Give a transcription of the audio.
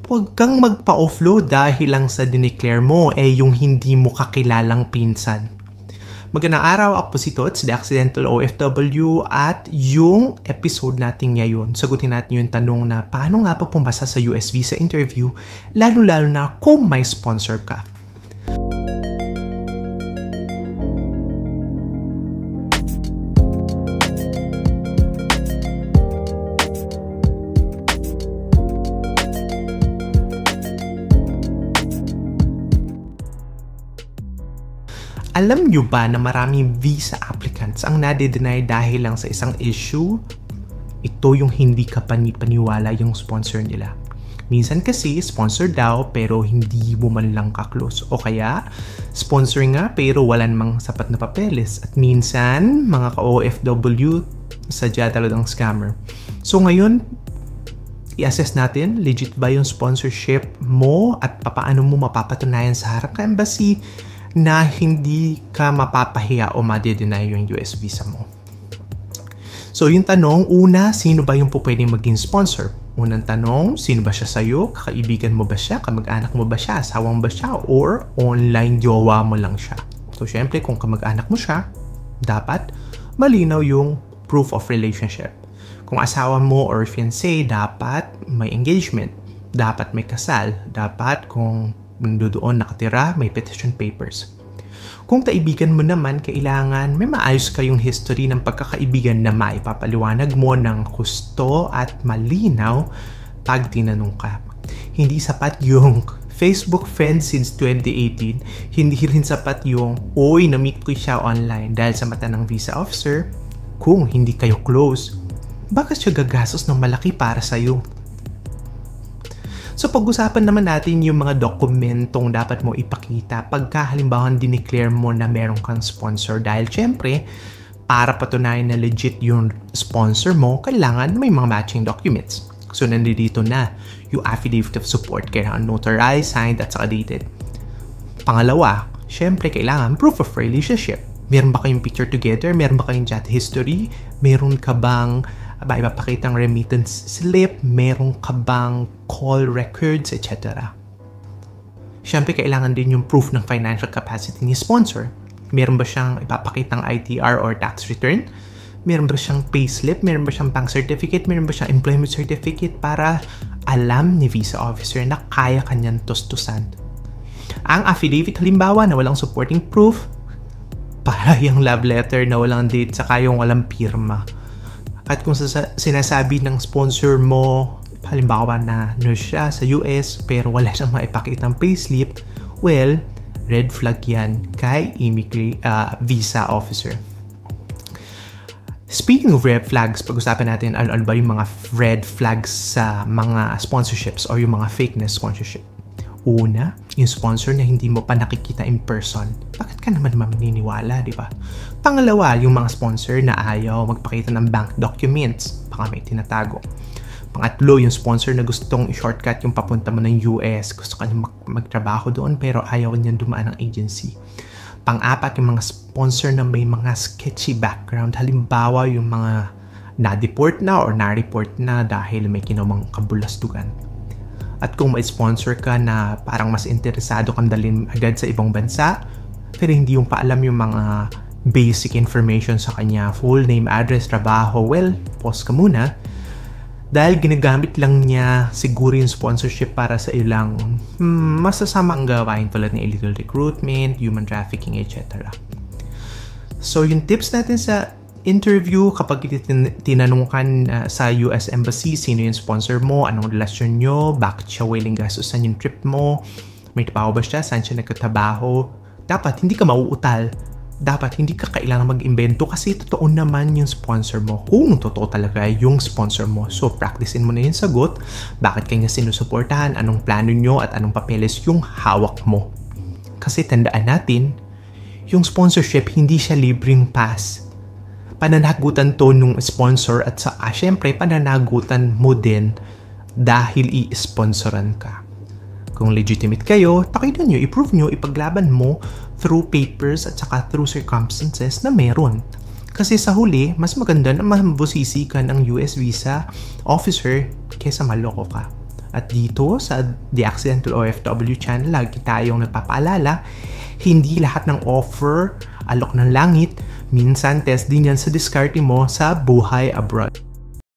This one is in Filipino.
huwag kang magpa-offload dahil lang sa dineclare mo yung hindi mo kakilalang pinsan. Magandang araw, ako po si Tots, The Accidental OFW, at yung episode natin ngayon, sagutin natin yung tanong na paano nga pa pumasa sa US visa interview, lalo-lalo na kung may sponsor ka. Alam nyo ba na maraming visa applicants ang nade-deny dahil lang sa isang issue? Ito yung hindi ka paniwala yung sponsor nila. Minsan kasi sponsor daw pero hindi mo man lang ka-close. O kaya sponsor nga pero wala namang sapat na papeles. At minsan mga ka-OFW sadya talagang scammer. So ngayon, i-assess natin legit ba yung sponsorship mo at paano mo mapapatunayan sa harap ng embassy na hindi ka mapapahiya o ma-deny yung US visa mo. So yung tanong, una, sino ba yung pwedeng maging sponsor? Unang tanong, sino ba siya sa'yo? Kakaibigan mo ba siya? Kamag-anak mo ba siya? Asawang ba siya? Or online jowa mo lang siya? So syempre, kung kamag-anak mo siya, dapat malinaw yung proof of relationship. Kung asawa mo or fiancé, dapat may engagement. Dapat may kasal. Dapat kung doon nakatira, may petition papers. Kung kaibigan mo naman, kailangan may maayos kayong history ng pagkakaibigan na maipapaliwanag mo ng gusto at malinaw pag tinanong ka. Hindi sapat yung Facebook friend since 2018, hindi rin sapat yung, oy, na-meet ko siya online dahil sa mata ng visa officer. Kung hindi kayo close, bakit siya gagastos ng malaki para sa'yo? So pag-usapan naman natin yung mga dokumentong dapat mo ipakita pagka halimbawa dineclare mo na meron kang sponsor dahil syempre para patunayan na legit yung sponsor mo, kailangan may mga matching documents. So nandito na yung affidavit of support, kailangan notarized, signed at saka dated. Pangalawa, syempre kailangan proof of relationship. Meron ba kayong picture together? Meron ba kayong chat history? Meron ka bang ipapakitang remittance slip, meron ka bang call records, etc. Siyempre, kailangan din yung proof ng financial capacity ni sponsor. Meron ba siyang ipapakitang ITR or tax return? Meron ba siyang payslip? Meron ba siyang bank certificate? Meron ba siyang employment certificate para alam ni visa officer na kaya kanyang tustusan? Ang affidavit, halimbawa, na walang supporting proof, para yung love letter na walang date saka yung walang pirma. At kung sinasabi ng sponsor mo, halimbawa na nurse siya sa US pero wala siyang maipakitang payslip, well, red flag yan kay visa officer. Speaking of red flags, pag-usapan natin ano ba yung mga red flags sa mga sponsorships o yung mga fake na sponsorship. Una, yung sponsor na hindi mo pa nakikita in person. Bakit ka naman maniniwala, di ba? Pangalawa, yung mga sponsor na ayaw magpakita ng bank documents. Baka may tinatago. Pangatlo, yung sponsor na gustong i-shortcut yung papunta mo ng US. Gusto ka niya magtrabaho doon pero ayaw niya dumaan ng agency. Pang-apat, yung mga sponsor na may mga sketchy background. Halimbawa, yung mga na-deport na or na-report na dahil may kinawang kabulastugan. At kung may sponsor ka na parang mas interesado kang dalhin agad sa ibang bansa, pero hindi yung paalam yung mga basic information sa kanya, full name, address, trabaho, well, pause ka muna. Dahil ginagamit lang niya siguro yung sponsorship para sa ilang masasama ang gawain tulad ng illegal recruitment, human trafficking, etc. So yung tips natin sa interview, kapag tinanong ka sa US Embassy, sino yung sponsor mo, anong relasyon nyo, bakit siya willing gastusan yung trip mo, may trabaho ba siya, saan siya nagtatrabaho, dapat hindi ka mauutal. Dapat hindi ka kailangan mag-imbento kasi totoo naman yung sponsor mo. Kung totoo talaga yung sponsor mo. So, practicein mo na yung sagot, bakit kanya sinusuportahan, anong plano nyo, at anong papeles yung hawak mo. Kasi tandaan natin, yung sponsorship, hindi siya libreng pass. Pananagutan to nung sponsor at syempre pananagutan mo din dahil i-sponsoran ka. Kung legitimate kayo, takidan nyo, i-prove nyo, ipaglaban mo through papers at saka through circumstances na meron. Kasi sa huli, mas maganda na mabusisi ka ng US visa officer kaysa maloko ka. At dito sa The Accidental OFW channel, lagi tayong nagpapaalala, hindi lahat ng offer alok ng langit. Minsan test din yan sa diskarte mo sa buhay abroad.